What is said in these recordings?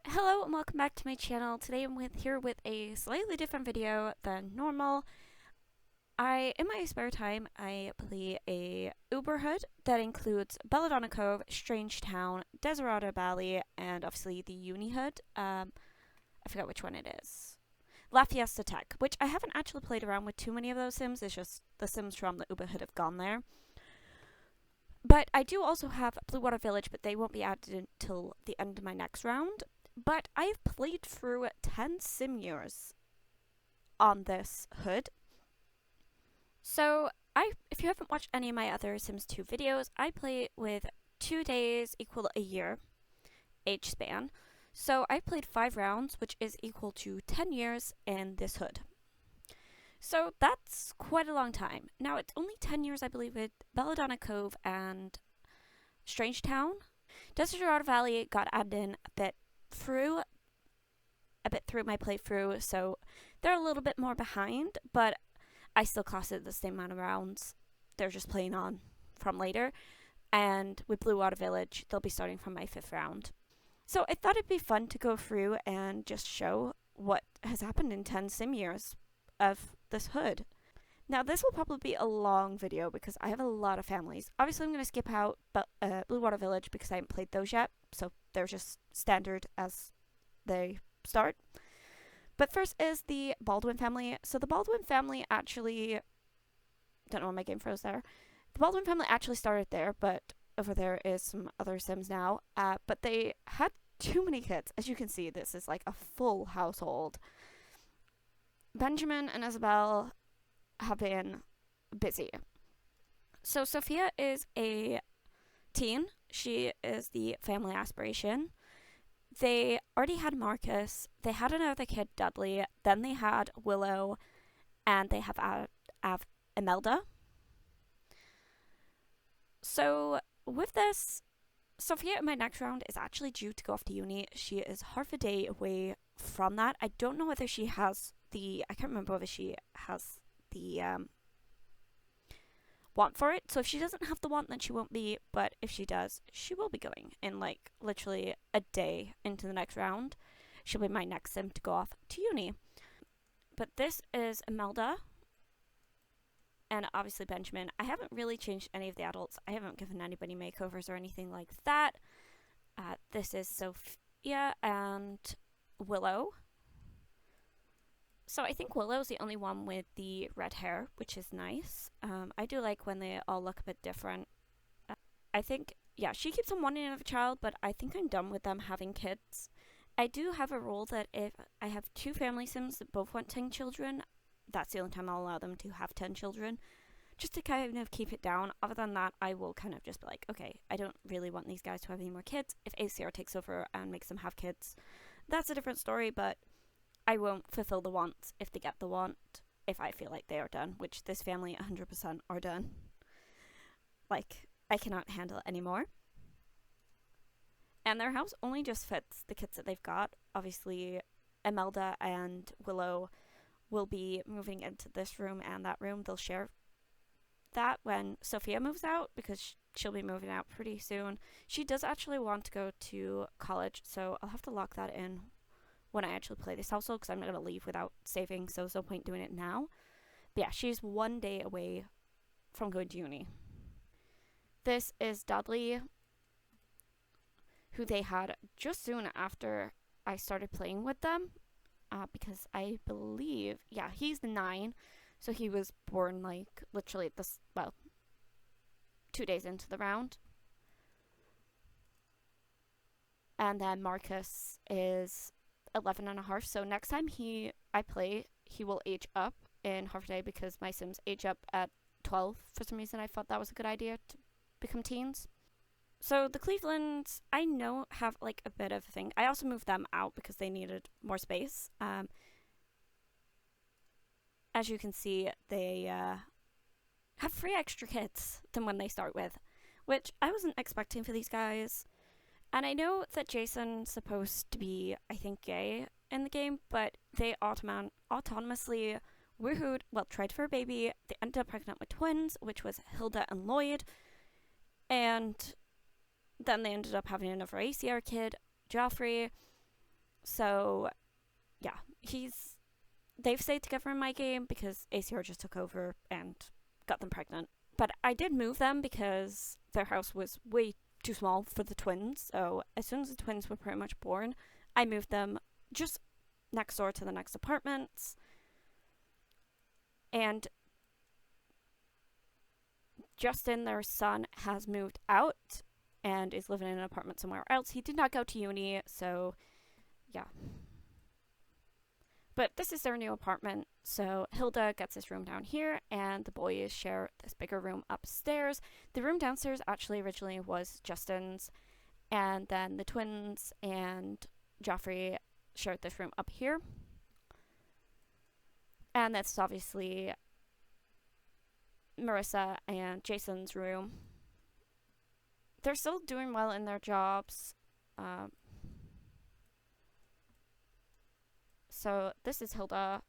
Hello and welcome back to my channel. Today I'm here with a slightly different video than normal. In my spare time, I play a Uberhood that includes Belladonna Cove, Strangetown, Desiderata Valley, and obviously the Unihood. I forgot which one it is. La Fiesta Tech, which I haven't actually played around with too many of those sims. It's just the sims from the Uberhood have gone there. But I do also have Blue Water Village, but they won't be added until the end of my next round. But I've played through 10 sim years on this hood. So, if you haven't watched any of my other Sims 2 videos, I play with 2 days equal a year age span. So, I played 5 rounds, which is equal to 10 years in this hood. So, that's quite a long time. Now, it's only 10 years, I believe, with Belladonna Cove and Strangetown. Desiderata Valley got added in a bit through my playthrough, so they're a little bit more behind, but I still class it the same amount of rounds. They're just playing on from later. And with Blue Water Village, they'll be starting from my 5th round. So I thought it'd be fun to go through and just show what has happened in 10 sim years of this hood. Now, this will probably be a long video because I have a lot of families. Obviously, I'm going to skip out Blue Water Village because I haven't played those yet, so they're just standard as they start. But first is the Baldwin family. So the Baldwin family actually... Don't know why my game froze there. The Baldwin family actually started there, but over there is some other Sims now. But they had too many kids. As you can see, this is like a full household. Benjamin and Isabel have been busy. So Sophia is a teen. She is the family aspiration. They already had Marcus. They had another kid, Dudley. Then they had Willow, and they have Imelda. So with this, Sophia in my next round is actually due to go off to uni. She is half a day away from that. I don't know whether she has I can't remember whether she has the want for it. So if she doesn't have the want, then she won't be, but if she does, she will be going in like literally a day into the next round. She'll be my next sim to go off to uni. But this is Imelda and obviously Benjamin. I haven't really changed any of the adults. I haven't given anybody makeovers or anything like that. This is Sophia and Willow. So I think Willow's the only one with the red hair, which is nice. I do like when they all look a bit different. I think, yeah, she keeps on wanting another child, but I think I'm done with them having kids. I do have a rule that if I have 2 family sims that both want 10 children, that's the only time I'll allow them to have 10 children. Just to kind of keep it down. Other than that, I will kind of just be like, okay, I don't really want these guys to have any more kids. If ACR takes over and makes them have kids, that's a different story, but I won't fulfill the wants if they get the want, if I feel like they are done, which this family 100% are done. Like, I cannot handle it anymore. And their house only just fits the kids that they've got. Obviously, Imelda and Willow will be moving into this room and that room. They'll share that when Sophia moves out, because she'll be moving out pretty soon. She does actually want to go to college, so I'll have to lock that in when I actually play this household, because I'm not going to leave without saving, so there's no point doing it now. But yeah, she's 1 day away from going to uni. This is Dudley, who they had just soon after I started playing with them, because I believe, yeah, he's 9, so he was born like literally at this, well, 2 days into the round. And then Marcus is 11 and a half, so next time I play, he will age up in half a day, because my sims age up at 12 for some reason. I thought that was a good idea to become teens. So the Clevelands, I know, have like a bit of a thing. I also moved them out because they needed more space. As you can see, they have 3 extra kids than when they start with, which I wasn't expecting for these guys. And I know that Jason's supposed to be, I think, gay in the game, but they autonomously woohooed, well, tried for a baby. They ended up pregnant with twins, which was Hilda and Lloyd. And then they ended up having another ACR kid, Joffrey. So yeah, they've stayed together in my game because ACR just took over and got them pregnant. But I did move them because their house was way too small for the twins. So as soon as the twins were pretty much born, I moved them just next door to the next apartments. And Justin, their son, has moved out and is living in an apartment somewhere else. He did not go to uni, so yeah. But this is their new apartment, so Hilda gets this room down here, and the boys share this bigger room upstairs. The room downstairs actually originally was Justin's, and then the twins and Joffrey shared this room up here. And that's obviously Marissa and Jason's room. They're still doing well in their jobs. So this is Hilda.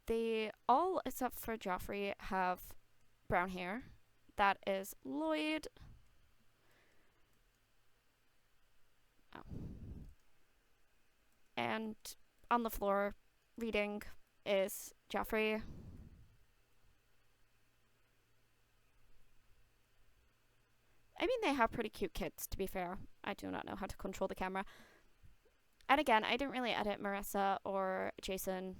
They all, except for Joffrey, have brown hair. That is Lloyd. Oh. And on the floor, reading, is Joffrey. I mean, they have pretty cute kids, to be fair. I do not know how to control the camera. And again, I didn't really edit Marissa or Jason.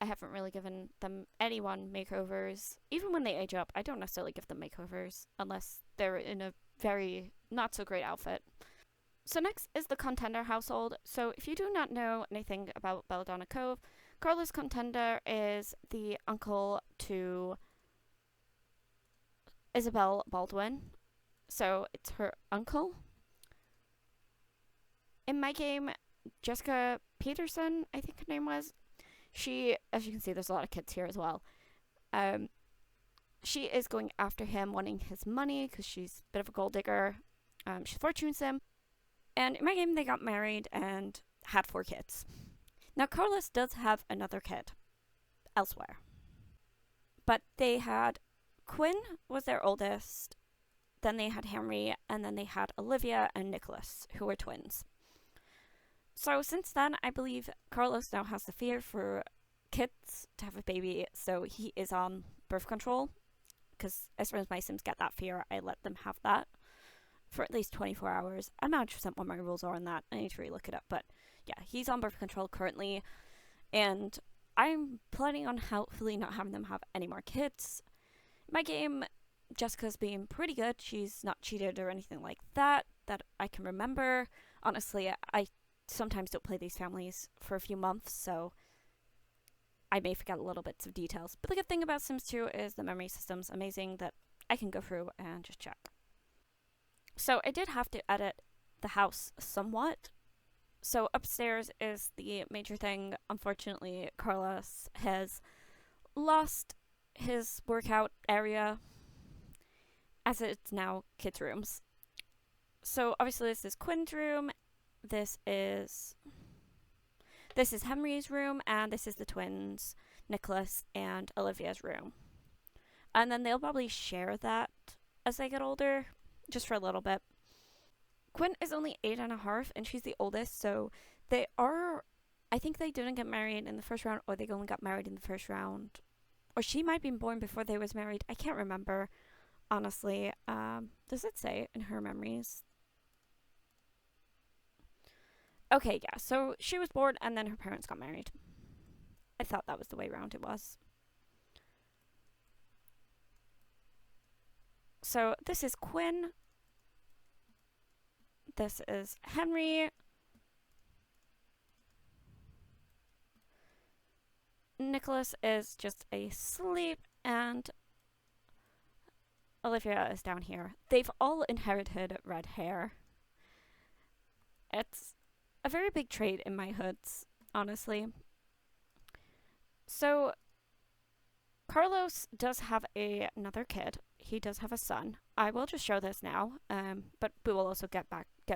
I haven't really given them anyone makeovers. Even when they age up, I don't necessarily give them makeovers unless they're in a very not so great outfit. So next is the Contender household. So if you do not know anything about Belladonna Cove, Carlos Contender is the uncle to Isabel Baldwin. So it's her uncle. In my game, Jessica Peterson, I think her name was, she, as you can see, there's a lot of kids here as well. She is going after him, wanting his money because she's a bit of a gold digger. She fortunes him. And in my game, they got married and had 4 kids. Now, Carlos does have another kid elsewhere. But they had Quinn was their oldest, then they had Henry, and then they had Olivia and Nicholas, who were twins. So since then, I believe Carlos now has the fear for kids to have a baby, so he is on birth control. Because as soon as my Sims get that fear, I let them have that for at least 24 hours. I'm not 100% what my rules are on that. I need to re-look it up. But yeah, he's on birth control currently. And I'm planning on hopefully not having them have any more kids. My game, Jessica's been pretty good. She's not cheated or anything like that I can remember. Honestly, I sometimes don't play these families for a few months, so I may forget little bits of details. But the good thing about Sims 2 is the memory system's amazing that I can go through and just check. So I did have to edit the house somewhat. So upstairs is the major thing. Unfortunately, Carlos has lost his workout area as it's now kids' rooms. So obviously this is Quinn's room, this is Henry's room, and this is the twins, Nicholas and Olivia's room. And then they'll probably share that as they get older, just for a little bit. Quinn is only 8.5, and she's the oldest, so they are, I think they didn't get married in the first round, or they only got married in the first round. Or she might be born before they was married. I can't remember, honestly. Does it say in her memories? Okay, yeah, so she was born and then her parents got married. I thought that was the way around it was. So this is Quinn. This is Henry. Nicholas is just asleep, and Olivia is down here. They've all inherited red hair. It's a very big trait in my hoods, honestly. So Carlos does have another kid. He does have a son. I will just show this now, but we will also get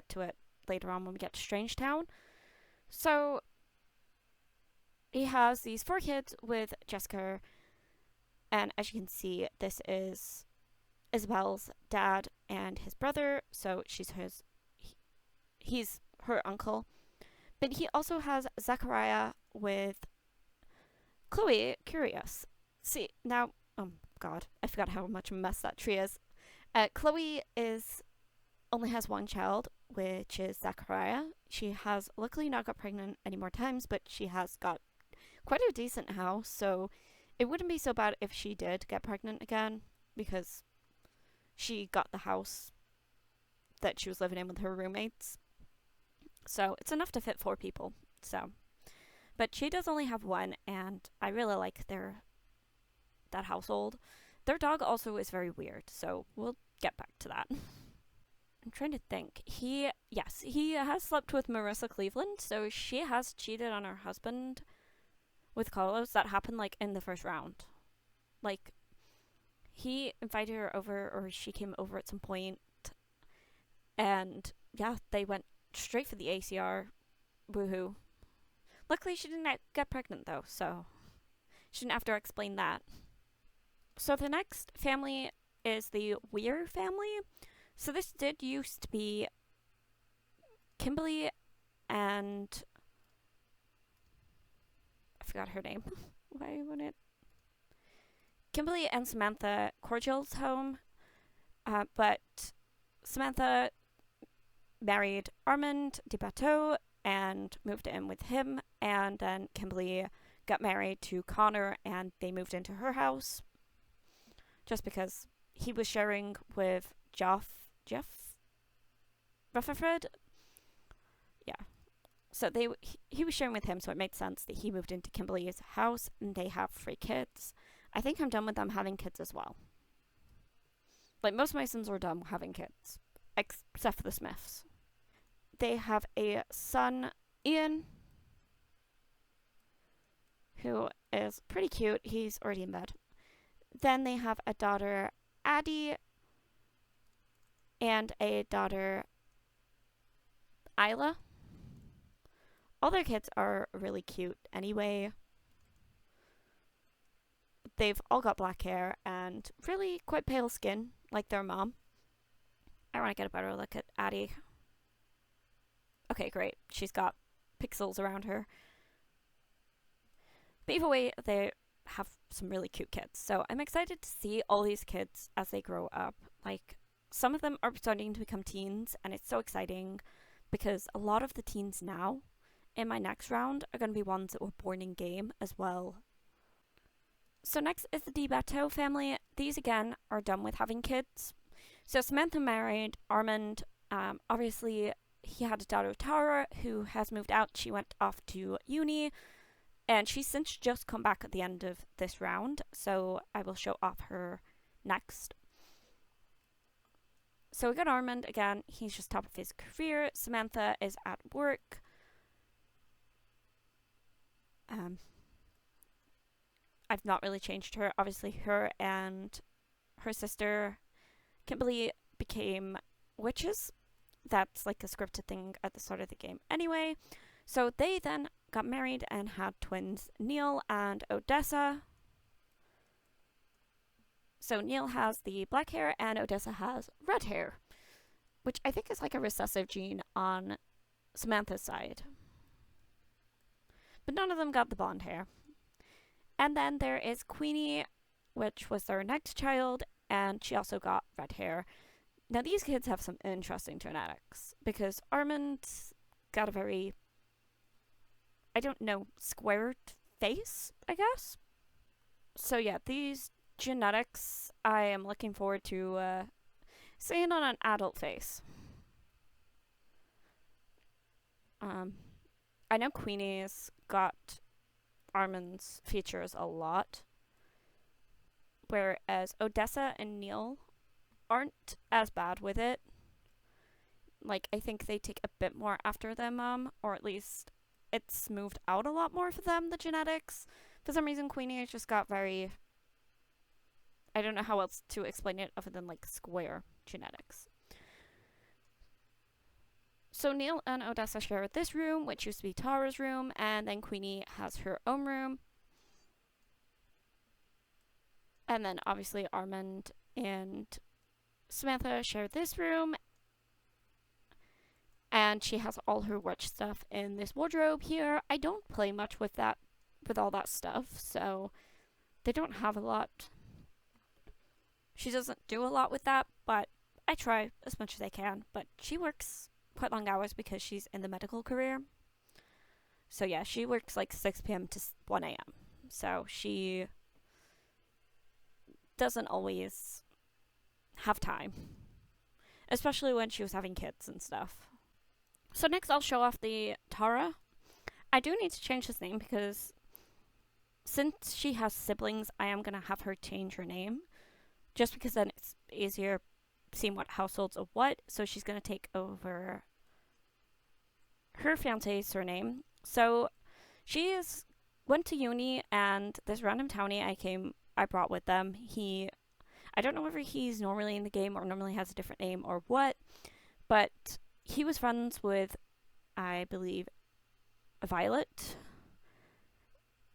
to it later on when we get to Strangetown. So he has these 4 kids with Jessica, and as you can see, this is Isabel's dad. and his brother, so he's her uncle. But he also has Zachariah with Chloe Curious. See, now, oh god, I forgot how much of a mess that tree is. Chloe only has one child, which is Zachariah. She has luckily not got pregnant any more times, but she has got quite a decent house, so it wouldn't be so bad if she did get pregnant again, because she got the house that she was living in with her roommates. So it's enough to fit 4 people. So, but she does only have one, and I really like that household. Their dog also is very weird, so we'll get back to that. I'm trying to think. He has slept with Marissa Cleveland, so she has cheated on her husband with Carlos. That happened like in the first round. Like, he invited her over, or she came over at some point, and yeah, they went straight for the ACR. Woohoo. Luckily, she didn't get pregnant though, so she didn't have to explain that. So the next family is the Weir family. So this did used to be Kimberly and I forgot her name. Why wouldn't it? Kimberly and Samantha Cordial's home, but Samantha married Armand de Bateau and moved in with him, and then Kimberly got married to Connor and they moved into her house just because he was sharing with Jeff Rutherford. Yeah. So he was sharing with him, so it made sense that he moved into Kimberly's house, and they have 3 kids. I think I'm done with them having kids as well. Like, most of my Sims are done having kids, except for the Smiths. They have a son, Ian, who is pretty cute. He's already in bed. Then they have a daughter, Addie, and a daughter, Isla. All their kids are really cute anyway. They've all got black hair and really quite pale skin, like their mom. I want to get a better look at Addie. Okay, great. She's got pixels around her. But either way, they have some really cute kids. So I'm excited to see all these kids as they grow up. Like, some of them are starting to become teens, and it's so exciting because a lot of the teens now in my next round are going to be ones that were born in game as well. So next is the de Bateau family. These again are done with having kids. So Samantha married Armand. Obviously, he had a daughter, Tara, who has moved out. She went off to uni, and she's since just come back at the end of this round, so I will show off her next. So we got Armand again. He's just top of his career. Samantha is at work. I've not really changed her. Obviously, her and her sister, Kimberly, became witches. That's like a scripted thing at the start of the game anyway. So they then got married and had twins, Neil and Odessa. So Neil has the black hair and Odessa has red hair, which I think is like a recessive gene on Samantha's side. But none of them got the blonde hair. And then there is Queenie, which was their next child, and she also got red hair. Now these kids have some interesting genetics, because Armand's got a very, I don't know, squared face, I guess? So yeah, these genetics I am looking forward to seeing on an adult face. I know Queenie's got Armand's features a lot, whereas Odessa and Neil aren't as bad with it. Like, I think they take a bit more after their mom, or at least it's moved out a lot more for them, the genetics. For some reason, Queenie has just got very, I don't know how else to explain it other than like square genetics. So Neil and Odessa share this room, which used to be Tara's room, and then Queenie has her own room. And then obviously Armand and Samantha share this room, and she has all her witch stuff in this wardrobe here. I don't play much with that, with all that stuff, so they don't have a lot. She doesn't do a lot with that, but I try as much as I can. But she works quite long hours because she's in the medical career. So yeah, she works like 6 p.m. to 1 a.m. So she doesn't always have time, especially when she was having kids and stuff. So next I'll show off the Tara. I do need to change his name because since she has siblings, I am going to have her change her name. Just because then it's easier seeing what households of what. So she's going to take over her fiance's surname. So she went to uni, and this random townie I brought with them. I don't know whether he's normally in the game or normally has a different name or what, but he was friends with, I believe, Violet.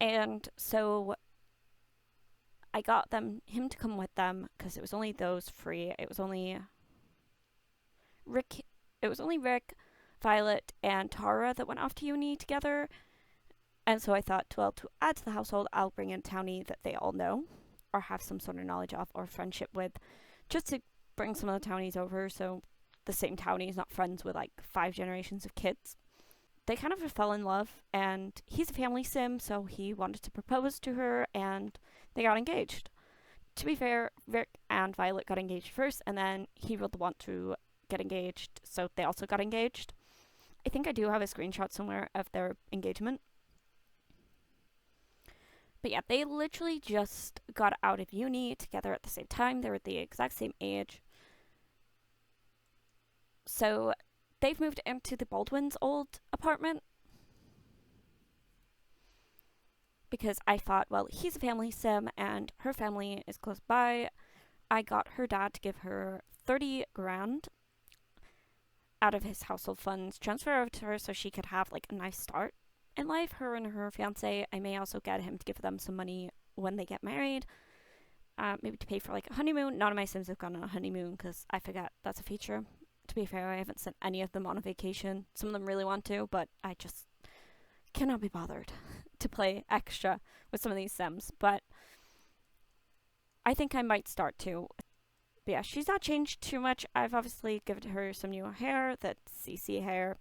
And so I got him to come with them because it was only those three. It was only Rick, Violet, and Tara that went off to uni together. And so I thought, well, to add to the household, I'll bring in a townie that they all know or have some sort of knowledge of or friendship with, just to bring some of the townies over so the same townie is not friends with like 5 generations of kids. They kind of fell in love, and he's a family sim, so he wanted to propose to her, and they got engaged. To be fair, Rick and Violet got engaged first, and then he would want to get engaged, so they also got engaged. I think I do have a screenshot somewhere of their engagement. But yeah, they literally just got out of uni together at the same time. They were the exact same age. So they've moved into the Baldwin's old apartment because I thought, well, he's a family sim and her family is close by. I got her dad to give her 30 grand out of his household funds, transfer over to her so she could have like a nice start in life, her and her fiance. I may also get him to give them some money when they get married, maybe to pay for like a honeymoon. None of my sims have gone on a honeymoon because I forgot that's a feature. To be fair, I haven't sent any of them on a vacation. Some of them really want to, but I just cannot be bothered to play extra with some of these sims. But I think I might start to. But yeah, she's not changed too much. I've obviously given her some new hair, that's CC hair.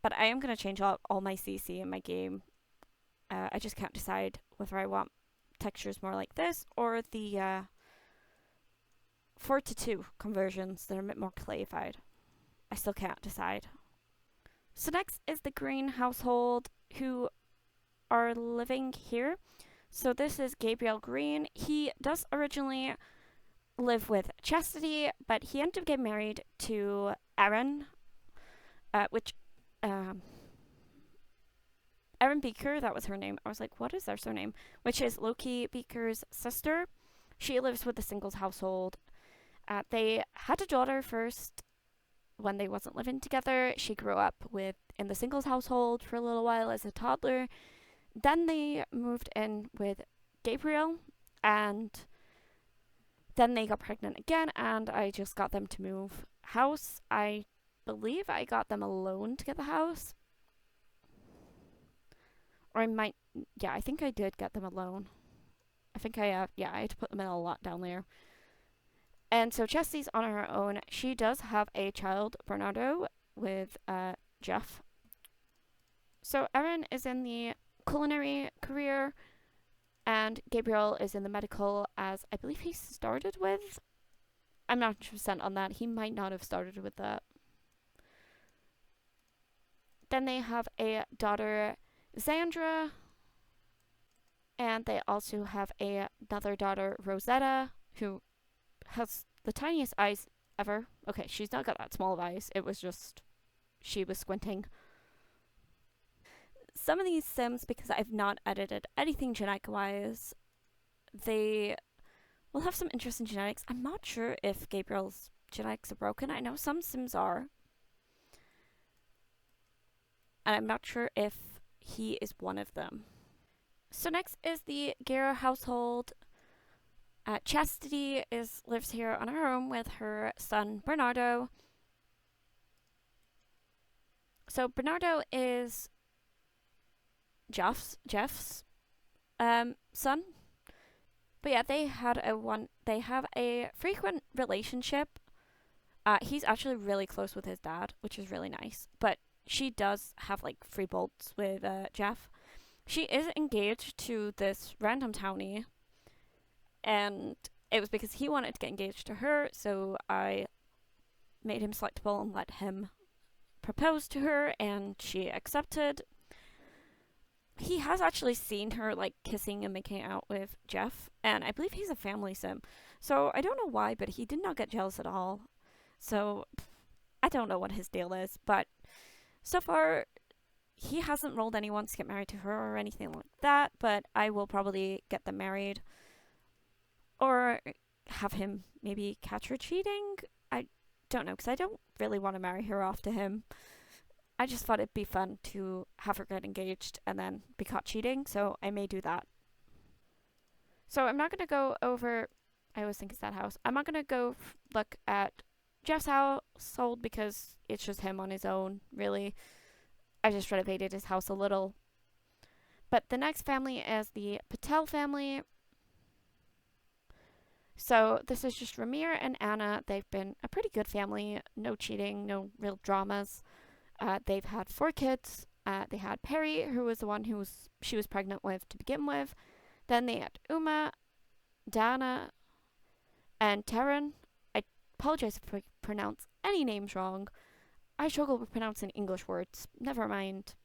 But I am going to change out all my CC in my game. I just can't decide whether I want textures more like this or the 4:2 conversions that are a bit more clayfied. I still can't decide. So next is the Green household, who are living here. So this is Gabriel Green. He does originally live with Chastity, but he ended up getting married to Erin, Erin Beaker, that was her name. I was like, what is their surname? Which is Loki Beaker's sister. She lives with a singles household. They had a daughter first when they wasn't living together. She grew up in the singles household for a little while as a toddler. Then they moved in with Gabriel, and then they got pregnant again, and I just got them to move house. I believe I got them a loan to get the house. Or I think I did get them a loan. I think I had to put them in a lot down there. And so Chastie's on her own. She does have a child, Bernardo, with Jeff. So Erin is in the culinary career, and Gabriel is in the medical, as I believe he started with. I'm not 100% on that. He might not have started with that. Then they have a daughter, Xandra, and they also have another daughter, Rosetta, who has the tiniest eyes ever. Okay, she's not got that small of eyes. It was just she was squinting. Some of these sims, because I've not edited anything genetic-wise, they will have some interesting genetics. I'm not sure if Gabriel's genetics are broken. I know some sims are. And I'm not sure if he is one of them. So next is the Guerra household. Chastity lives here on her own with her son Bernardo. So Bernardo is Jeff's son. But yeah, they have a frequent relationship. He's actually really close with his dad, which is really nice. But she does have like free bolts with Jeff. She is engaged to this random townie, and it was because he wanted to get engaged to her, so I made him selectable and let him propose to her, and she accepted. He has actually seen her like kissing and making out with Jeff, and I believe he's a family sim. So I don't know why, but he did not get jealous at all. So I don't know what his deal is, but so far he hasn't rolled anyone to get married to her or anything like that, but I will probably get them married. Or have him maybe catch her cheating? I don't know, because I don't really want to marry her off to him. I just thought it'd be fun to have her get engaged and then be caught cheating, so I may do that. So I'm not going to go over. I always think it's that house. I'm not going to go look at Jeff's household because it's just him on his own, really. I just renovated his house a little. But the next family is the Patel family. So this is just Ramir and Anna. They've been a pretty good family. No cheating, no real dramas. They've had 4 kids. They had Perry, who was the one she was pregnant with to begin with. Then they had Uma, Dana, and Taryn. I apologize if I pronounce any names wrong. I struggle with pronouncing English words. Never mind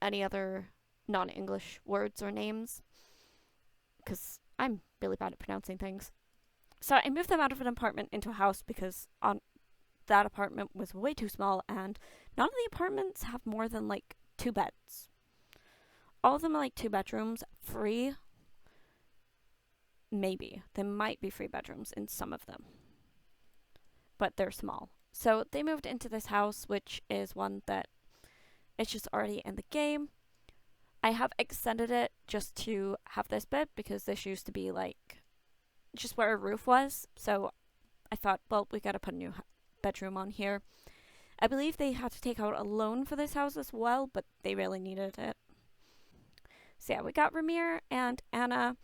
any other non-English words or names, because I'm really bad at pronouncing things. So I moved them out of an apartment into a house because that apartment was way too small, and none of the apartments have more than like 2 beds. All of them are like 2 bedrooms, free. Maybe. There might be 3 bedrooms in some of them, but they're small. So they moved into this house, which is one that is just already in the game. I have extended it just to have this bit because this used to be like just where a roof was. So I thought, well, we gotta put a new bedroom on here. I believe they had to take out a loan for this house as well, but they really needed it. So yeah, we got Ramir and Anna,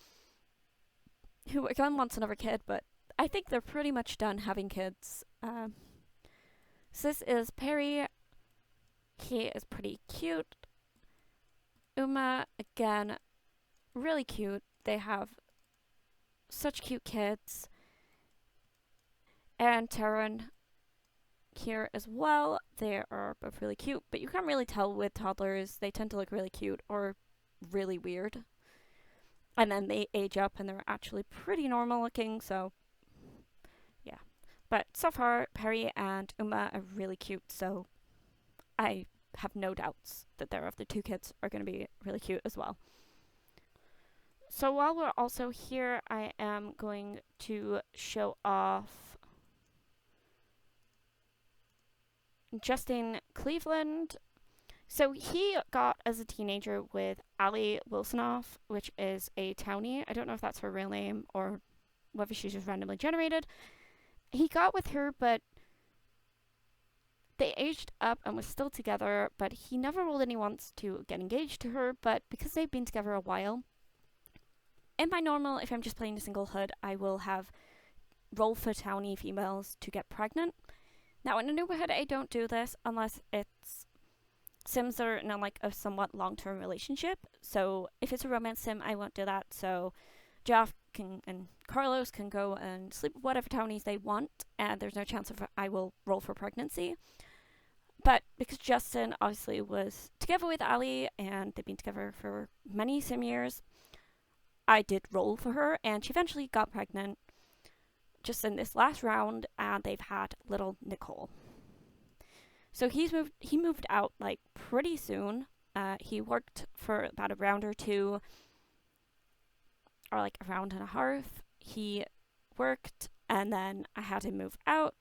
who again wants another kid, but I think they're pretty much done having kids. So this is Perry. He is pretty cute. Uma, again, really cute. They have such cute kids. And Taryn here as well. They are both really cute, but you can't really tell with toddlers. They tend to look really cute or really weird. And then they age up and they're actually pretty normal looking, so yeah. But so far, Perry and Uma are really cute, so I have no doubts that their other 2 kids are going to be really cute as well. So while we're also here, I am going to show off Justin Cleveland. So he got as a teenager with Ali Wilsonoff, which is a townie. I don't know if that's her real name or whether she's just randomly generated. He got with her, but they aged up and was still together, but he never rolled any once to get engaged to her, but because they've been together a while, in my normal, if I'm just playing a single hood, I will have roll for townie females to get pregnant. Now in a new hood, I don't do this unless it's sims that are in a somewhat long-term relationship. So if it's a romance sim, I won't do that. So Jeff and Carlos can go and sleep with whatever townies they want, and there's no chance of I will roll for pregnancy. But because Justin obviously was together with Ali and they've been together for many sim years, I did roll for her, and she eventually got pregnant just in this last round, and they've had little Nicole. So he moved out like pretty soon. He worked for about a round or 2, or like a round and a half. He worked, and then I had him move out.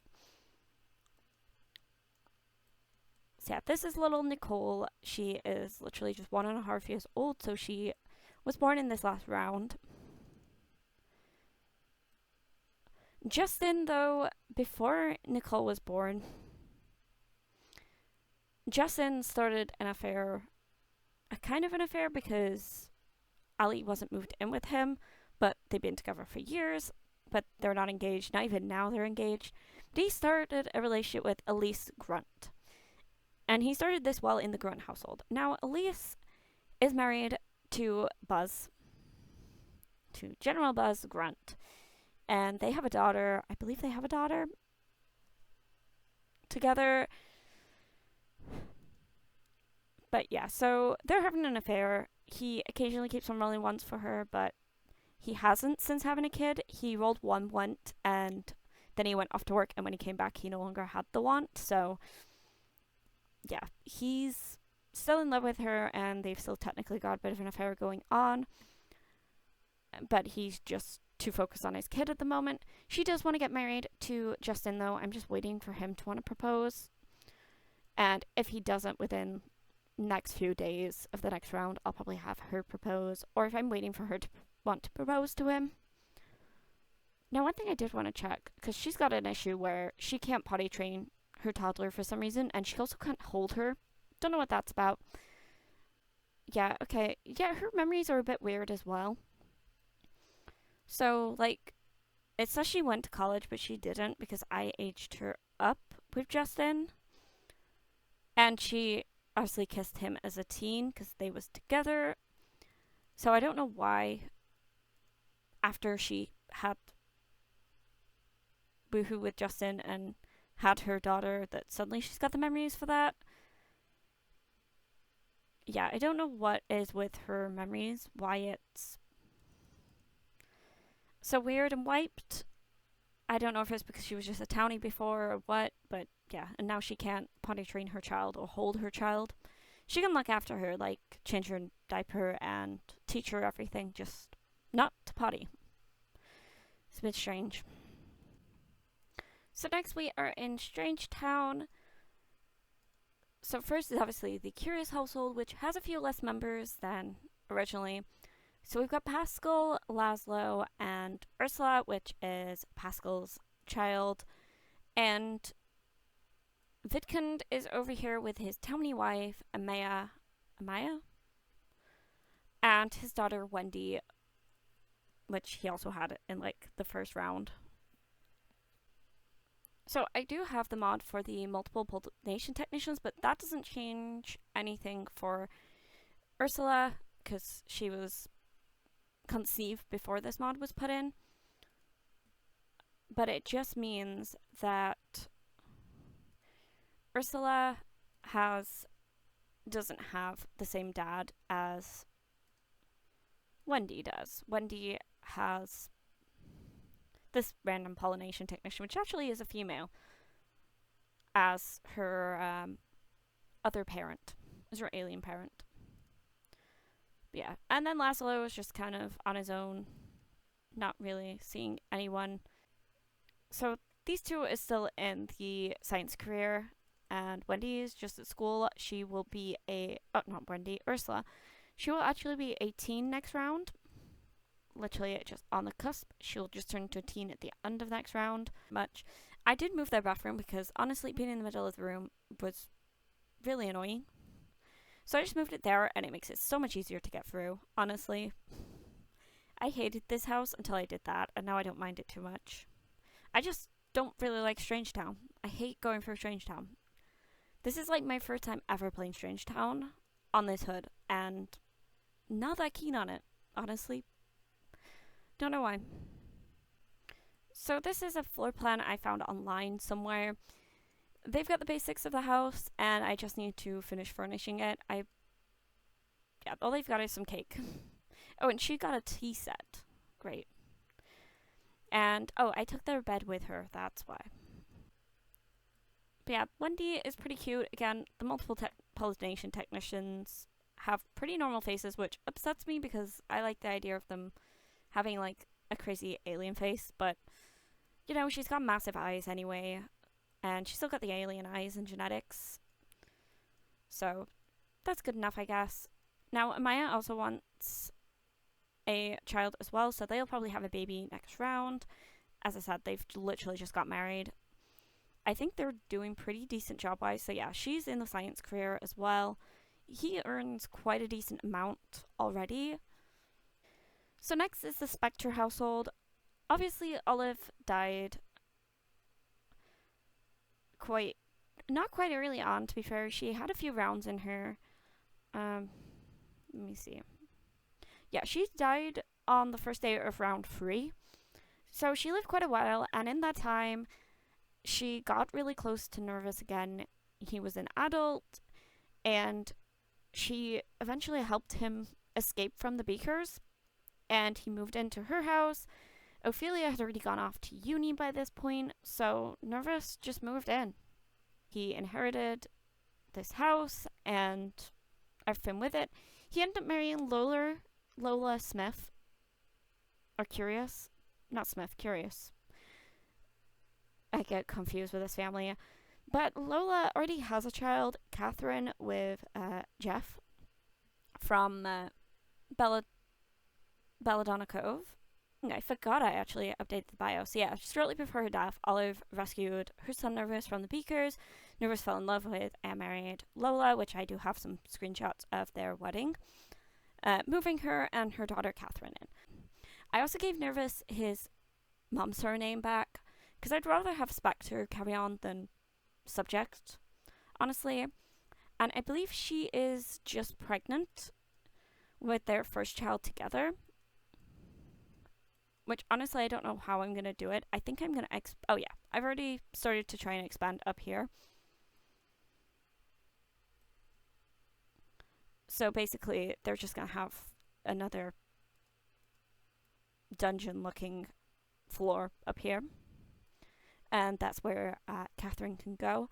So yeah, this is little Nicole. She is literally just 1.5 years old, so she was born in this last round. Justin, though, before Nicole was born, Justin started an affair, a kind of an affair, because Ali wasn't moved in with him, but they've been together for years, but they're not engaged. Not even now they're engaged. But he started a relationship with Elise Grunt. And he started this while in the Grunt household. Now, Elise is married to Buzz, to General Buzz Grunt. And they have a daughter. I believe they have a daughter together. But yeah, so they're having an affair. He occasionally keeps on rolling ones for her, but he hasn't since having a kid. He rolled one once, and then he went off to work, and when he came back, he no longer had the want. So yeah, he's still in love with her, and they've still technically got a bit of an affair going on. But he's just too focused on his kid at the moment. She does want to get married to Justin, though. I'm just waiting for him to want to propose. And if he doesn't within next few days of the next round, I'll probably have her propose. Or if I'm waiting for her to want to propose to him. Now, one thing I did want to check, because she's got an issue where she can't potty train her toddler for some reason, and she also can't hold her. Don't know what that's about. Yeah, okay. Yeah, her memories are a bit weird as well. So, like, it says she went to college, but she didn't because I aged her up with Justin. And she obviously kissed him as a teen because they was together. So I don't know why after she had boohoo with Justin and had her daughter that suddenly she's got the memories for that. Yeah, I don't know what is with her memories, why it's so weird and wiped. I don't know if it's because she was just a townie before or what, but yeah, and now she can't potty train her child or hold her child. She can look after her, like change her diaper and teach her everything, just not to potty. It's a bit strange. So next we are in Strangetown. So first is obviously the Curious household, which has a few less members than originally. So we've got Pascal, Laszlo, and Ursula, which is Pascal's child. And Vidkund is over here with his townie wife, Amaya? And his daughter, Wendy, which he also had in, like, the first round. So I do have the mod for the multiple pollination technicians, but that doesn't change anything for Ursula, because she was conceived before this mod was put in. But it just means that Ursula doesn't have the same dad as Wendy does. Wendy has this random pollination technician, which actually is a female, as her other parent, as her alien parent. Yeah, and then Laszlo is just kind of on his own, not really seeing anyone. So these two is still in the science career, and Wendy is just at school. She will be Ursula. She will actually be 18 next round. Literally just on the cusp. She'll just turn to a teen at the end of next round. I did move their bathroom because honestly being in the middle of the room was really annoying. So I just moved it there, and it makes it so much easier to get through, honestly. I hated this house until I did that, and now I don't mind it too much. I just don't really like Strangetown. I hate going through Strangetown. This is like my first time ever playing Strangetown on this hood, and not that keen on it, honestly. Don't know why. So this is a floor plan I found online somewhere. They've got the basics of the house, and I just need to finish furnishing it. All they've got is some cake. Oh, and she got a tea set. Great. And, I took their bed with her, that's why. But yeah, Wendy is pretty cute. Again, the multiple pollination technicians have pretty normal faces, which upsets me because I like the idea of them having, like, a crazy alien face, but, she's got massive eyes anyway. And she's still got the alien eyes and genetics. So that's good enough, I guess. Now, Amaya also wants a child as well, so they'll probably have a baby next round. as I said, they've literally just got married. I think they're doing pretty decent job-wise. So yeah, she's in the science career as well. He earns quite a decent amount already. So next is the Spectre household. Obviously, Olive died not quite early on, to be fair. She had a few rounds in her. Let me see. Yeah, she died on the first day of round 3. So she lived quite a while, and in that time, she got really close to Nervous again. He was an adult, and she eventually helped him escape from the Beakers, and he moved into her house. Ophelia had already gone off to uni by this point, so Nervous just moved in. He inherited this house and everything with it. He ended up marrying Lola Smith. Or Curious? Not Smith, Curious. I get confused with this family. But Lola already has a child, Catherine, with Jeff from Belladonna Cove. I forgot I actually updated the bio. So yeah, shortly before her death, Olive rescued her son Nervous from the Beakers. Nervous fell in love with and married Lola, which I do have some screenshots of their wedding, moving her and her daughter Catherine in. I also gave Nervous his mom's surname back, because I'd rather have Spectre carry on than Subject, honestly. And I believe she is just pregnant with their first child together. Which, honestly, I don't know how I'm going to do it. I think I'm going to oh yeah, I've already started to try and expand up here. So basically, they're just going to have another dungeon-looking floor up here. And that's where Catherine can go.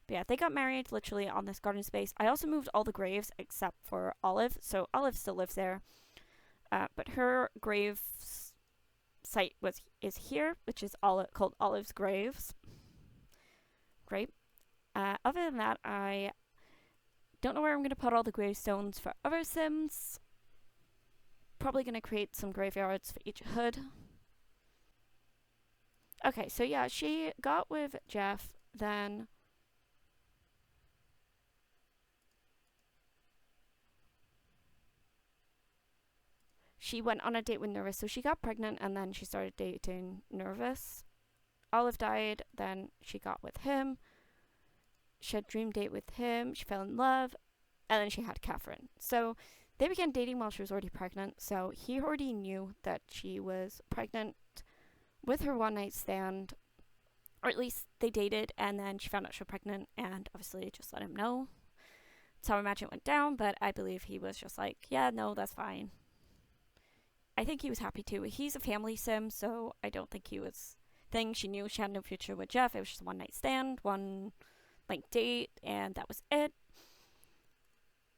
But yeah, they got married literally on this garden space. I also moved all the graves except for Olive. So Olive still lives there. But her grave site is here, which is called Olive's Graves. Great. Other than that, I don't know where I'm going to put all the gravestones for other Sims. Probably going to create some graveyards for each hood. Okay, so yeah, she got with Jeff, then she went on a date with Nervous, so she got pregnant, and then she started dating Nervous. Olive died, then she got with him. She had a dream date with him, she fell in love, and then she had Catherine. So they began dating while she was already pregnant, so he already knew that she was pregnant with her one-night stand, or at least they dated, and then she found out she was pregnant, and obviously just let him know. That's how I imagine it went down, but I believe he was just like, yeah, no, that's fine. I think he was happy too. He's a family sim, so I don't think he was she knew she had no future with Jeff. It was just a one-night stand, one date, and that was it.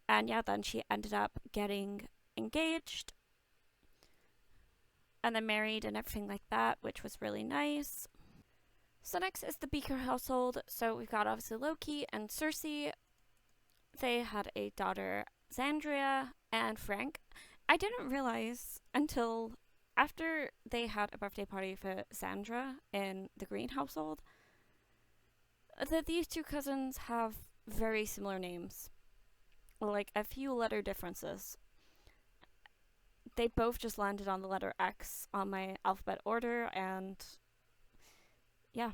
And yeah, then she ended up getting engaged and then married and everything like that, which was really nice. So next is the Beaker household. So we've got obviously Loki and Cersei. They had a daughter, Xandria, and Frank. I didn't realize until after they had a birthday party for Sandra in the Green household that these two cousins have very similar names. Like a few letter differences. They both just landed on the letter X on my alphabet order, and yeah.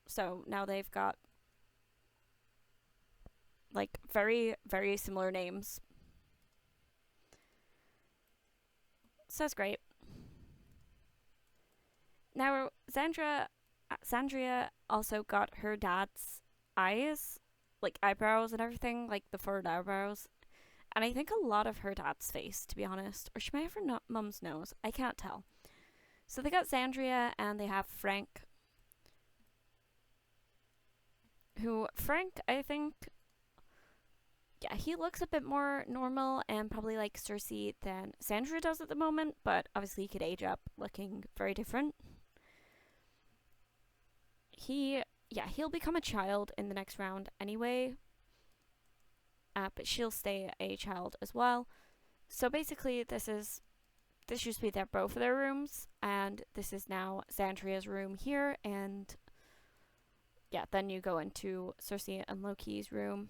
So now they've got very, very similar names. So that's great. Now, Xandria also got her dad's eyes, eyebrows and everything, the furrowed eyebrows. And I think a lot of her dad's face, to be honest. Or she might have her mum's nose. I can't tell. So they got Xandria, and they have Frank. Frank, I think, yeah, he looks a bit more normal and probably like Cersei than Sandra does at the moment, but obviously he could age up looking very different. He'll become a child in the next round anyway, but she'll stay a child as well. So basically this is this used to be both of their rooms, and this is now Xandria's room here, and yeah, then you go into Cersei and Loki's room.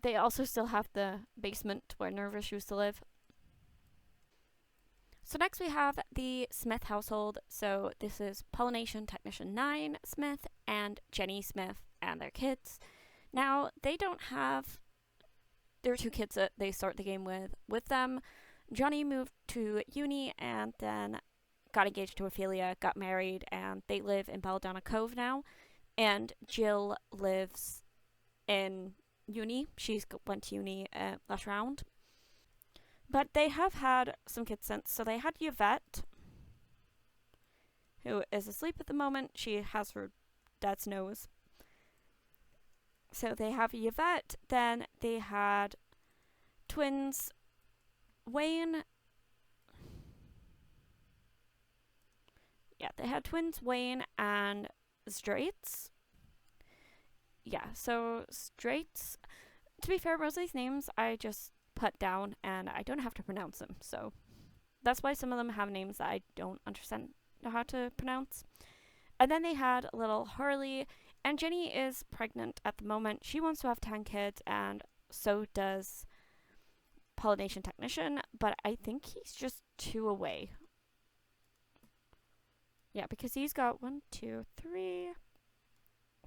They also still have the basement where Nervous used to live. So next we have the Smith household. So this is Pollination Technician 9 Smith and Jenny Smith and their kids. Now, they don't have their 2 kids that they start the game with them. Johnny moved to uni and then got engaged to Ophelia, got married, and they live in Belladonna Cove now. And Jill lives in uni. She's went to uni last round. But they have had some kids since. So they had Yvette, who is asleep at the moment. She has her dad's nose. So they have Yvette. Then they had twins Wayne. Yeah, they had twins Wayne and Straits. Yeah, so Straits. To be fair, most of these names I just put down and I don't have to pronounce them, so that's why some of them have names that I don't understand how to pronounce. And then they had little Harley, and Jenny is pregnant at the moment. She wants to have 10 kids, and so does Pollination Technician, but I think he's just 2 away. Yeah, because he's got 1, 2, 3,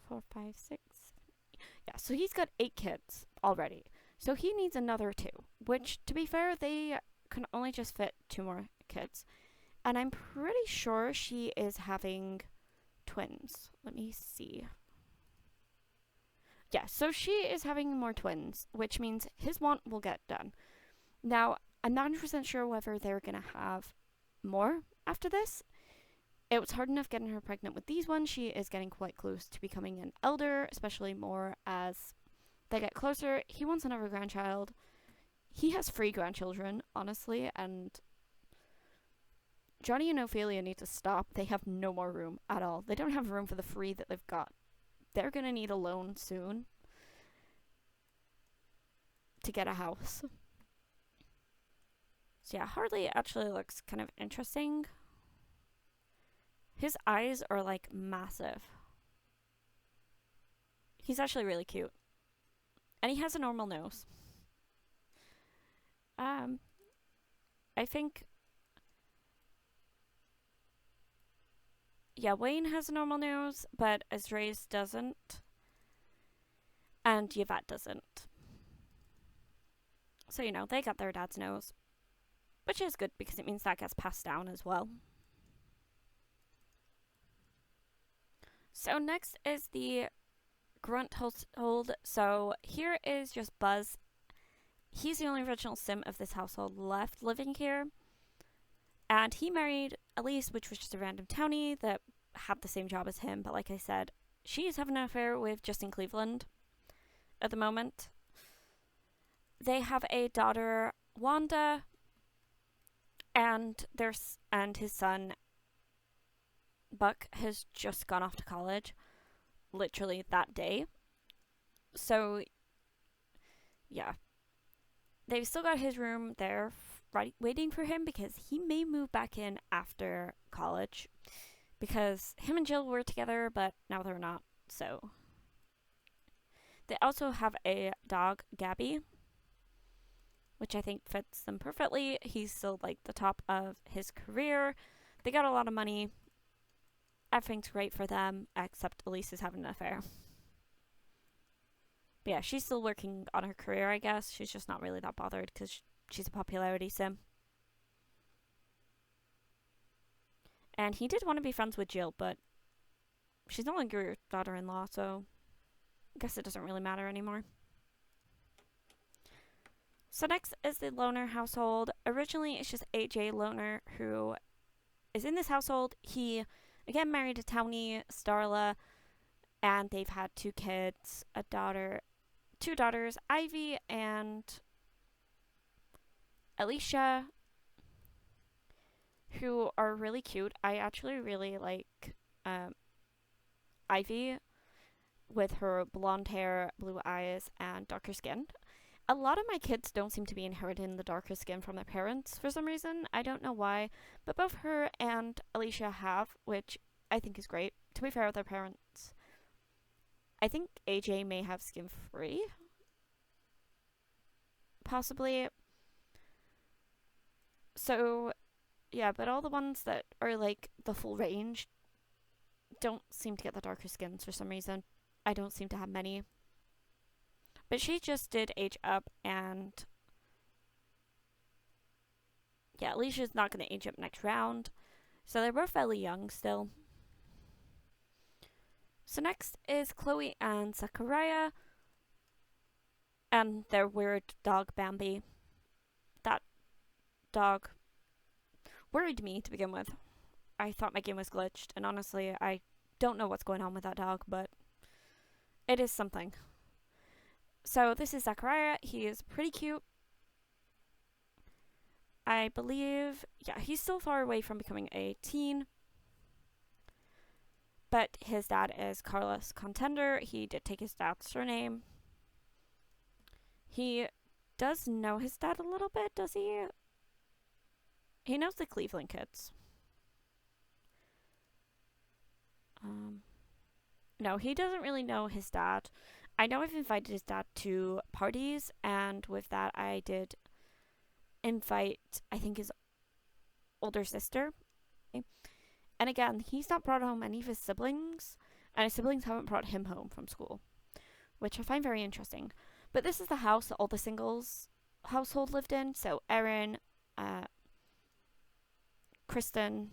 4, 5, 6. Yeah, so he's got 8 kids already. So he needs another 2, which, to be fair, they can only just fit 2 more kids. And I'm pretty sure she is having twins. Let me see. Yeah, so she is having more twins, which means his want will get done. Now, I'm not 100% sure whether they're going to have more after this. It was hard enough getting her pregnant with these ones. She is getting quite close to becoming an elder, especially more as they get closer. He wants another grandchild. He has 3 grandchildren, honestly, and Johnny and Ophelia need to stop. They have no more room at all. They don't have room for the 3 that they've got. They're gonna need a loan soon to get a house. So yeah, Harley actually looks kind of interesting. His eyes are like massive. He's actually really cute. And he has a normal nose. I think... Yeah, Wayne has a normal nose, but Azraeus doesn't. And Yvette doesn't. So, you know, they got their dad's nose. Which is good, because it means that gets passed down as well. So next is the Grunt household. So here is just Buzz. He's the only original sim of this household left living here. And he married Elise, which was just a random townie that had the same job as him. But like I said, she's having an affair with Justin Cleveland at the moment. They have a daughter, Wanda, and his son, Buck, has just gone off to college. Literally that day. So, yeah. They've still got his room there waiting for him because he may move back in after college. Because him and Jill were together, but now they're not, so. They also have a dog, Gabby, which I think fits them perfectly. He's still, like, the top of his career. They got a lot of money. Everything's great for them, except Elise is having an affair. But yeah, she's still working on her career, I guess. She's just not really that bothered because she's a popularity sim. And he did want to be friends with Jill, but she's no longer your daughter-in-law, so I guess it doesn't really matter anymore. So next is the Loner household. Originally, it's just AJ Loner who is in this household. He, again, married a townie, Starla, and they've had 2 kids, two daughters, Ivy and Alicia, who are really cute. I actually really like Ivy with her blonde hair, blue eyes, and darker skin. a lot of my kids don't seem to be inheriting the darker skin from their parents for some reason. I don't know why, but both her and Alicia have, which I think is great. To be fair with their parents, I think AJ may have skin free, possibly. So, yeah, but all the ones that are like the full range don't seem to get the darker skins for some reason. I don't seem to have many. But she just did age up, and yeah, Alicia's not going to age up next round. So they were fairly young still. So next is Chloe and Zachariah and their weird dog Bambi. That dog worried me to begin with. I thought my game was glitched, and honestly, I don't know what's going on with that dog, but it is something. So this is Zachariah. He is pretty cute. I believe, yeah, he's still far away from becoming a teen. But his dad is Carlos Contender. He did take his dad's surname. He does know his dad a little bit, does he? He knows the Cleveland kids. No, he doesn't really know his dad. I know I've invited his dad to parties, and with that I did invite, I think, his older sister. And again, he's not brought home any of his siblings, and his siblings haven't brought him home from school, which I find very interesting. But this is the house that all the singles household lived in. So Erin, Kristen,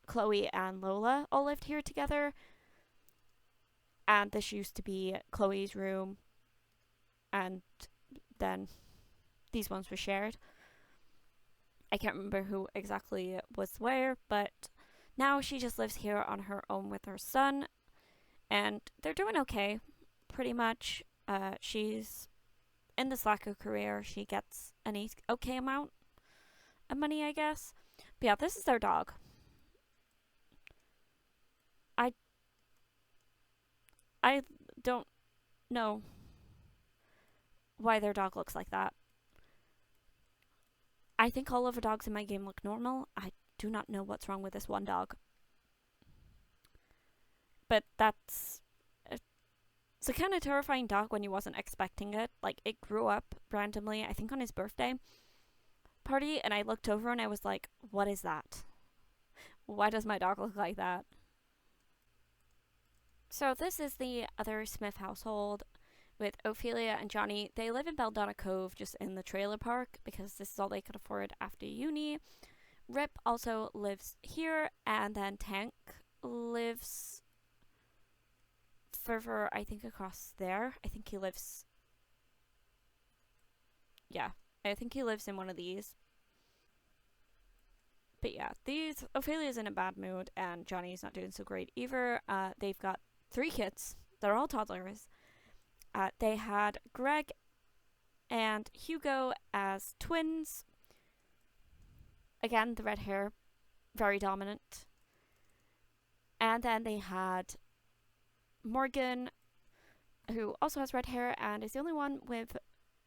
Chloe, and Lola all lived here together. And this used to be Chloe's room, and then these ones were shared. I can't remember who exactly was where, but now she just lives here on her own with her son, and they're doing okay, pretty much. She's in the slacker career. She gets an okay amount of money, I guess. But yeah, this is their dog. I don't know why their dog looks like that. I think all of the dogs in my game look normal. I do not know what's wrong with this one dog. But it's a kind of terrifying dog when you wasn't expecting it. Like, it grew up randomly, I think on his birthday party, and I looked over and I was like, what is that? Why does my dog look like that? So this is the other Smith household with Ophelia and Johnny. They live in Belladonna Cove, just in the trailer park, because this is all they could afford after uni. Rip also lives here, and then Tank lives further, I think, across there. I think he lives... Yeah, I think he lives in one of these. But yeah, Ophelia's in a bad mood, and Johnny's not doing so great either. They've got 3 kids. They're all toddlers. They had Greg and Hugo as twins. Again, the red hair, very dominant. And then they had Morgan, who also has red hair and is the only one with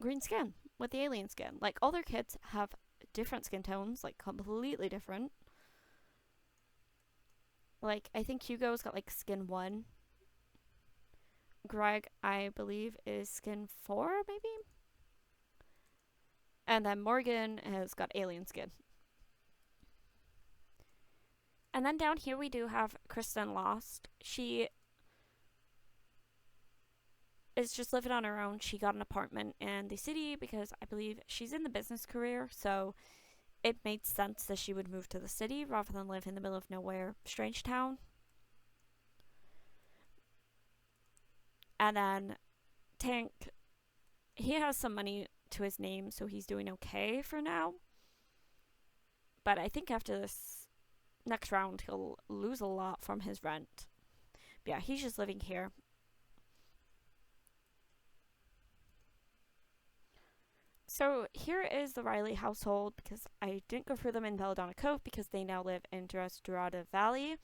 green skin, with the alien skin. Like, all their kids have different skin tones, like completely different. Like, I think Hugo's got like skin 1. Greg, I believe, is skin 4, maybe? And then Morgan has got alien skin. And then down here we do have Kristen Lost. She is just living on her own. She got an apartment in the city because I believe she's in the business career, so it made sense that she would move to the city rather than live in the middle of nowhere, Strangetown. And then Tank, he has some money to his name, so he's doing okay for now. But I think after this next round, he'll lose a lot from his rent. But yeah, he's just living here. So here is the Riley household, because I didn't go through them in Belladonna Cove because they now live in Desiderata Valley.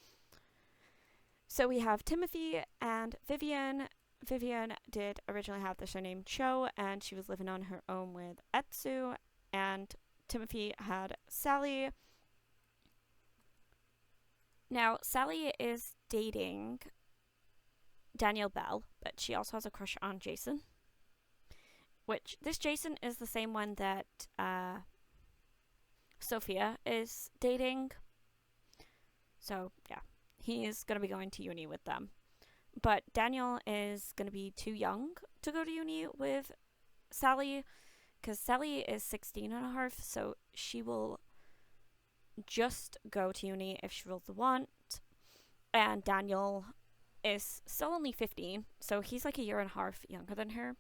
So we have Timothy and Vivian. Vivian did originally have the surname Cho, and she was living on her own with Etsu, and Timothy had Sally. Now, Sally is dating Daniel Bell, but she also has a crush on Jason. Which, this Jason is the same one that Sophia is dating. So, yeah, he is going to be going to uni with them. But Daniel is going to be too young to go to uni with Sally, because Sally is 16 and a half, so she will just go to uni if she really wants. And Daniel is still only 15, so he's like a year and a half younger than her.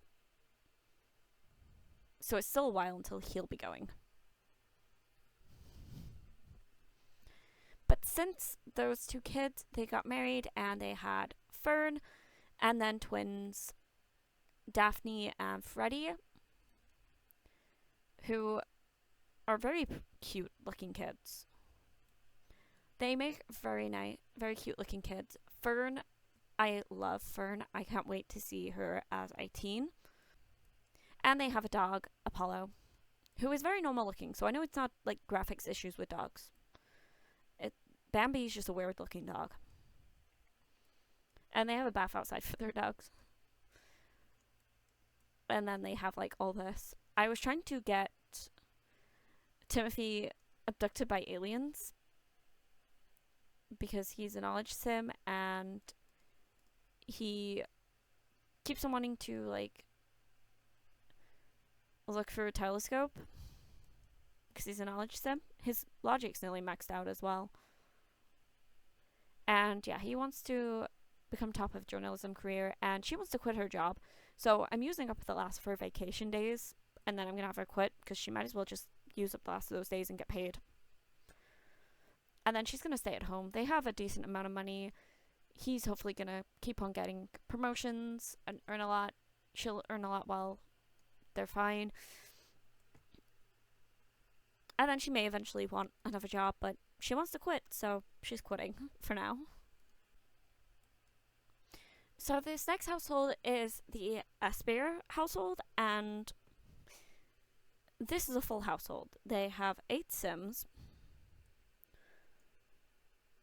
So it's still a while until he'll be going. But since those two kids, they got married and they had Fern, and then twins Daphne and Freddie, who are very cute looking kids. They make very nice, very cute looking kids. Fern, I love Fern. I can't wait to see her as a teen. And they have a dog, Apollo, who is very normal looking. So I know it's not like graphics issues with dogs. Bambi's just a weird looking dog. And they have a bath outside for their dogs. And then they have like all this. I was trying to get Timothy abducted by aliens because he's a knowledge sim and he keeps on wanting to like look through a telescope because he's a knowledge sim. His logic's nearly maxed out as well. And yeah, he wants to become top of journalism career, and she wants to quit her job. So I'm using up the last of her vacation days, and then I'm gonna have her quit because she might as well just use up the last of those days and get paid. And then she's gonna stay at home. They have a decent amount of money. He's hopefully gonna keep on getting promotions and earn a lot. She'll earn a lot while they're fine. And then she may eventually want another job, but she wants to quit, so she's quitting for now. So this next household is the Asper household, and this is a full household. They have 8 Sims,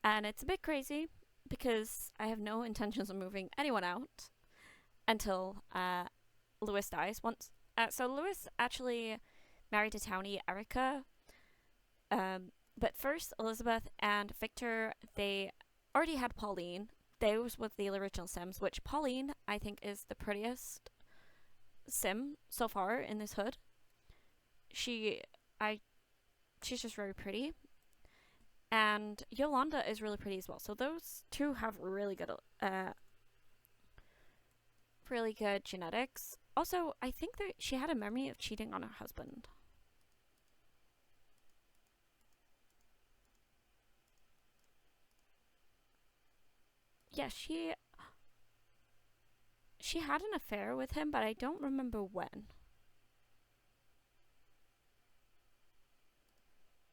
and it's a bit crazy because I have no intentions of moving anyone out until Lewis dies. So Lewis actually married a townie, Erica. But first, Elizabeth and Victor, they already had Pauline. Those were the original Sims, which Pauline, I think, is the prettiest Sim so far in this hood. She's just very pretty. And Yolanda is really pretty as well. So those two have really good genetics. Also, I think that she had a memory of cheating on her husband. Yeah, she had an affair with him, but I don't remember when.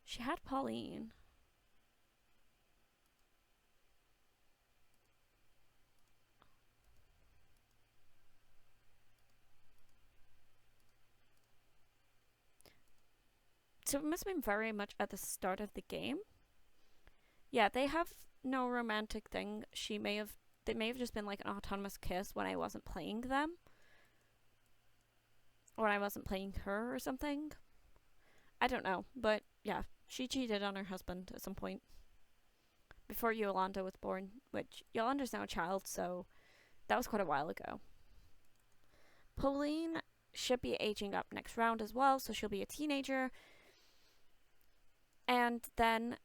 She had Pauline. So it must have been very much at the start of the game. Yeah, they have no romantic thing. They may have just been like an autonomous kiss when I wasn't playing them. Or when I wasn't playing her or something. I don't know, but yeah, she cheated on her husband at some point. Before Yolanda was born, which Yolanda's now a child, so that was quite a while ago. Pauline should be aging up next round as well, so she'll be a teenager. And then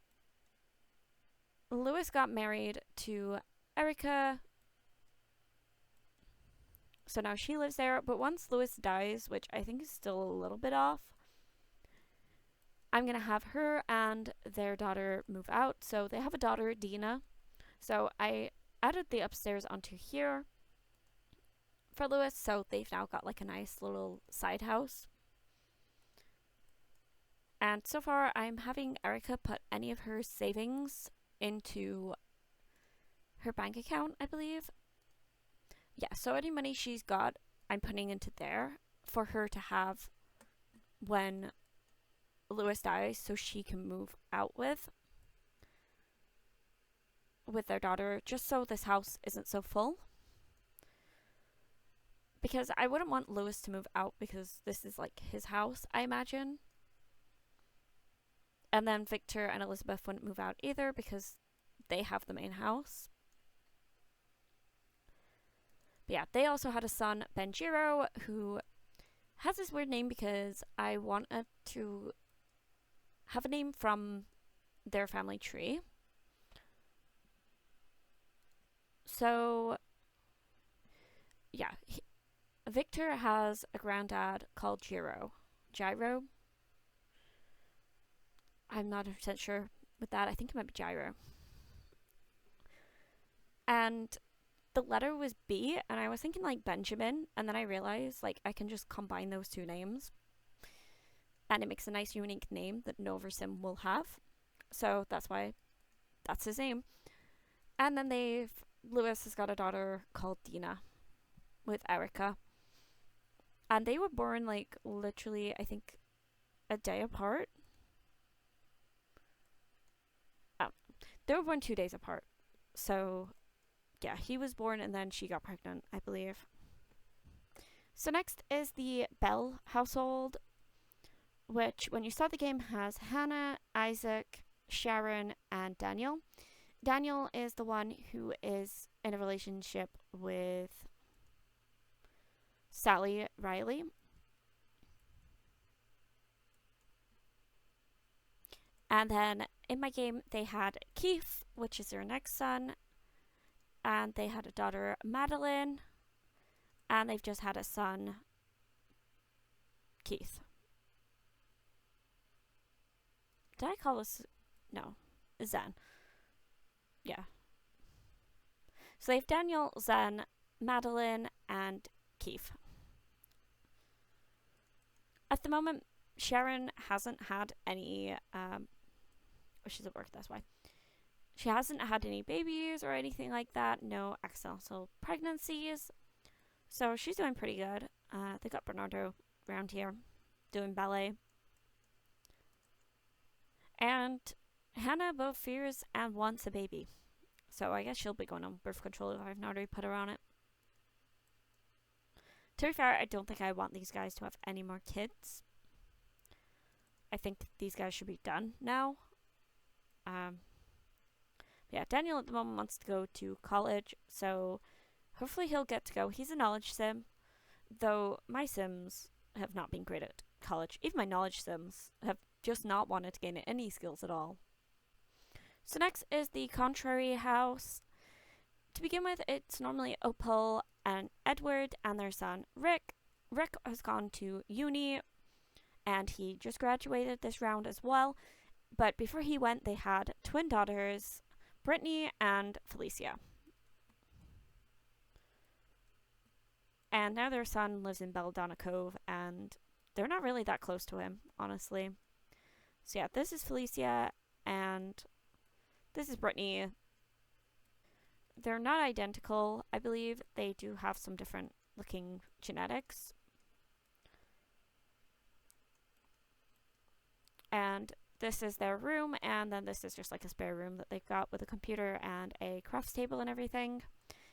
Lewis got married to Erica, so now she lives there. But once Lewis dies, which I think is still a little bit off, I'm gonna have her and their daughter move out. So they have a daughter, Dina. So I added the upstairs onto here for Lewis, so they've now got like a nice little side house. And so far, I'm having Erica put any of her savings into her bank account, I believe. yeah, so any money she's got, I'm putting into there for her to have when Lewis dies, so she can move out with their daughter, just so this house isn't so full. Because I wouldn't want Lewis to move out because this is like his house, I imagine. And then Victor and Elizabeth wouldn't move out either because they have the main house. But yeah, they also had a son, Benjiro, who has this weird name because I wanted to have a name from their family tree. So, yeah, Victor has a granddad called Gyro. Gyro? I'm not 100% sure with that. I think it might be Gyro. And the letter was B, and I was thinking like Benjamin, and then I realized like I can just combine those two names, and it makes a nice unique name that no other sim will have. So that's why that's his name. And then Lewis has got a daughter called Dina with Erica, and they were born like literally I think a day apart. They were born 2 days apart. So yeah, he was born and then she got pregnant, I believe. So next is the Bell household, which when you start the game has Hannah, Isaac, Sharon, and Daniel. Daniel is the one who is in a relationship with Sally Riley. And then in my game, they had Keith, which is their next son, and they had a daughter, Madeline, and they've just had a son, Keith. Did I call this? No, Zen. Yeah. So they have Daniel, Zen, Madeline, and Keith. At the moment, Sharon hasn't had any. She's at work, that's why. She hasn't had any babies or anything like that. No accidental pregnancies. So she's doing pretty good. They got Bernardo around here doing ballet. And Hannah both fears and wants a baby. So I guess she'll be going on birth control if I've not already put her on it. To be fair, I don't think I want these guys to have any more kids. I think these guys should be done now. Yeah, Daniel at the moment wants to go to college, so hopefully he'll get to go. He's a knowledge sim, though my sims have not been great at college. Even my knowledge sims have just not wanted to gain any skills at all. So next is the contrary house. To begin with, it's normally Opal and Edward and their son Rick. Rick has gone to uni and he just graduated this round as well. But before he went, they had twin daughters, Brittany and Felicia. And now their son lives in Belladonna Cove, and they're not really that close to him, honestly. So yeah, this is Felicia, and this is Brittany. They're not identical, I believe. They do have some different looking genetics. And this is their room, and then this is just like a spare room that they've got with a computer and a crafts table and everything.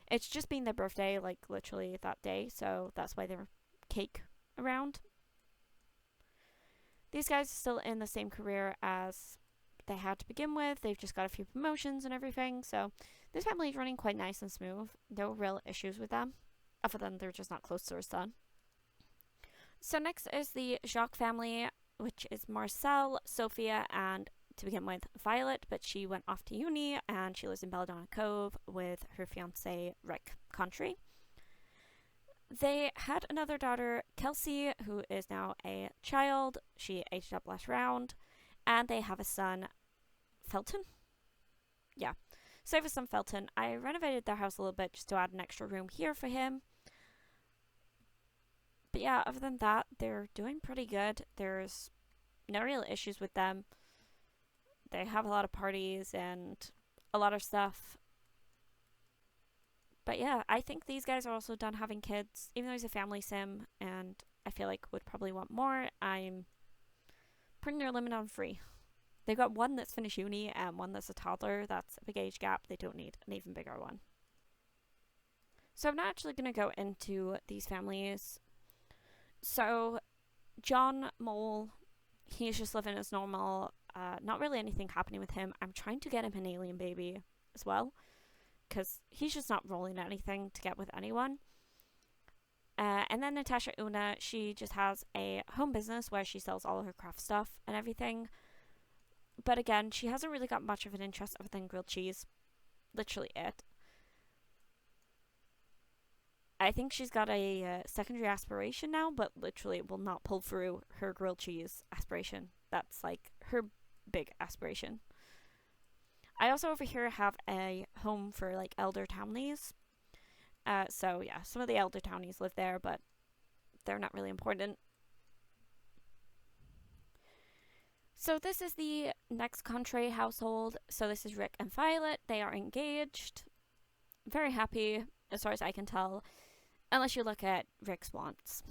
It's just been their birthday, like literally that day, so that's why there's cake around. These guys are still in the same career as they had to begin with. They've just got a few promotions and everything, so this family is running quite nice and smooth. No real issues with them, other than they're just not close to their son. So next is the Jacques family, which is Marcel, Sophia, and to begin with, Violet, but she went off to uni and she lives in Belladonna Cove with her fiance, Rick Country. They had another daughter, Kelsey, who is now a child. She aged up last round. And they have a son, Felton? Yeah. So they have a son, Felton. I renovated their house a little bit just to add an extra room here for him. But yeah, other than that, they're doing pretty good. There's no real issues with them. They have a lot of parties and a lot of stuff. But yeah, I think these guys are also done having kids, even though he's a family sim, and I feel like would probably want more. I'm putting their limit on free. They've got one that's finished uni and one that's a toddler. That's a big age gap. They don't need an even bigger one. So I'm not actually going to go into these families. So John Mole, he's just living as normal. Not really anything happening with him. I'm trying to get him an alien baby as well, because he's just not rolling anything to get with anyone. And then Natasha Una, she just has a home business where she sells all of her craft stuff and everything. But again, she hasn't really got much of an interest other than grilled cheese. Literally it. I think she's got a secondary aspiration now, but literally it will not pull through her grilled cheese aspiration. That's like her big aspiration. I also over here have a home for like elder townies. So yeah, some of the elder townies live there, but they're not really important. So this is the next Contrae household. So this is Rick and Violet. They are engaged. Very happy, as far as I can tell. Unless you look at Rick's wants.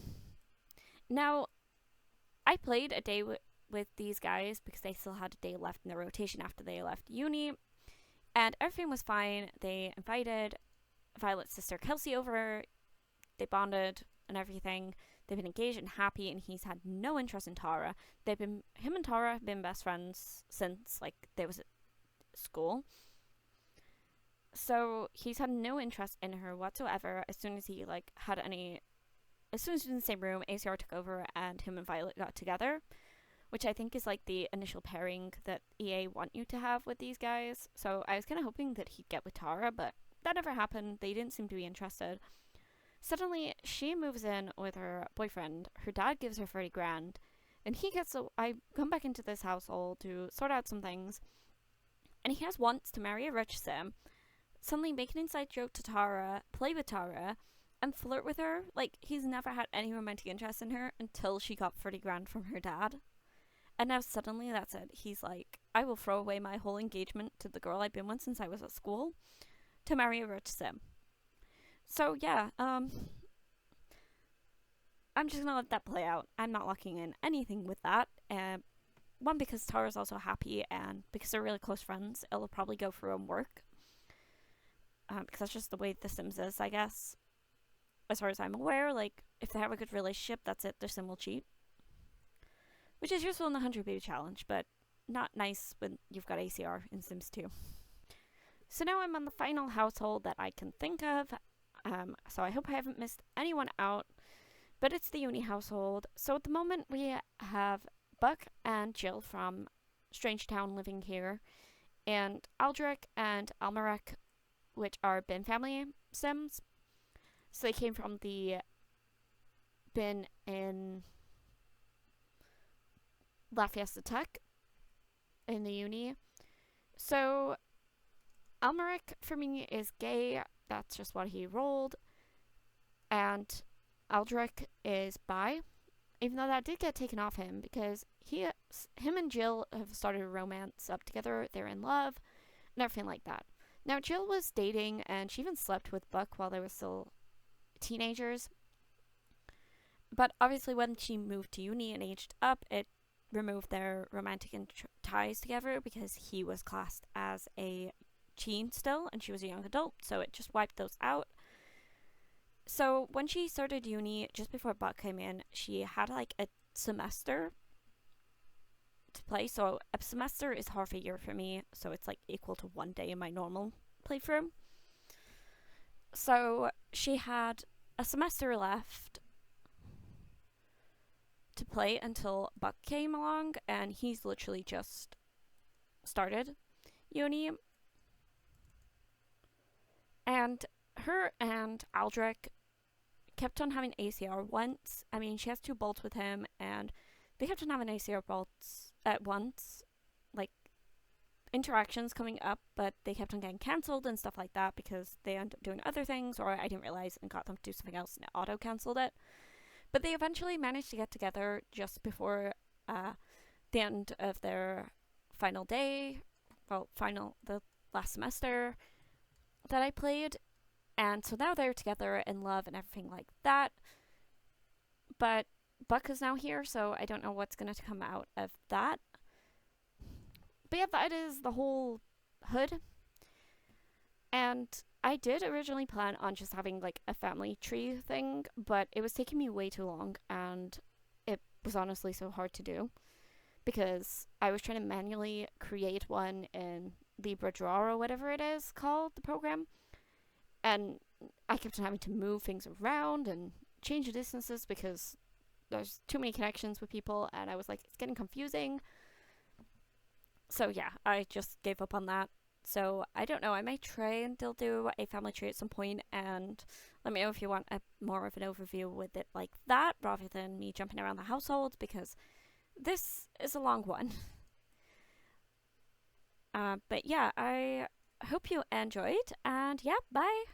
Now, I played a day with these guys because they still had a day left in their rotation after they left uni. And everything was fine. They invited Violet's sister Kelsey over. They bonded and everything. They've been engaged and happy, and he's had no interest in Tara. Him and Tara have been best friends since, like, they was at school. So he's had no interest in her whatsoever. As soon as he as soon as he was in the same room, ACR took over and him and Violet got together, which I think is like the initial pairing that EA want you to have with these guys. So I was kind of hoping that he'd get with Tara, but that never happened. They didn't seem to be interested. Suddenly, she moves in with her boyfriend. Her dad gives her 30 grand, and I come back into this household to sort out some things, and he wants to marry a rich sim, suddenly make an inside joke to Tara, play with Tara, and flirt with her. Like, he's never had any romantic interest in her until she got 30 grand from her dad. And now suddenly that's it. He's like, I will throw away my whole engagement to the girl I've been with since I was at school to marry a rich sim. So yeah, I'm just gonna let that play out. I'm not locking in anything with that. One, because Tara's also happy, and because they're really close friends, it'll probably go through and work. Because that's just the way The Sims is, I guess. As far as I'm aware, like, if they have a good relationship, that's it, their sim will cheat. Which is useful in the 100 Baby Challenge, but not nice when you've got ACR in Sims 2. So now I'm on the final household that I can think of. So I hope I haven't missed anyone out, but it's the uni household. So at the moment we have Buck and Jill from Strangetown living here, and Aldrich and Almarek, which are bin family sims. So they came from the bin in La Fiesta Tech in the uni. So Almarek for me is gay. That's just what he rolled. And Aldrich is bi, even though that did get taken off him because him and Jill have started a romance up together. They're in love and everything like that. Now, Jill was dating and she even slept with Buck while they were still teenagers. But obviously when she moved to uni and aged up, it removed their romantic ties together because he was classed as a teen still and she was a young adult, so it just wiped those out. So when she started uni, just before Buck came in, she had like a semester to play. So a semester is half a year for me, so it's like equal to 1 day in my normal playthrough. So she had a semester left to play until Buck came along, and he's literally just started uni. And her and Aldrich kept on having ACR once. I mean, she has 2 bolts with him, and they kept on having ACR bolts at once. Like, interactions coming up, but they kept on getting cancelled and stuff like that because they ended up doing other things, or I didn't realize and got them to do something else and it auto-cancelled it. But they eventually managed to get together just before the end of their final day, the last semester that I played, And so now they're together in love and everything like that. But Buck is now here, so I don't know what's going to come out of that. But yeah, that is the whole hood. And I did originally plan on just having like a family tree thing, but it was taking me way too long, and it was honestly so hard to do because I was trying to manually create one in Libra Draw or whatever it is called, the program, and I kept on having to move things around and change the distances because there's too many connections with people, and I was like, it's getting confusing. So yeah, I just gave up on that. So I don't know, I might try and still do a family tree at some point, and let me know if you want more of an overview with it like that, rather than me jumping around the household, because this is a long one. But yeah, I hope you enjoyed, and yeah, bye!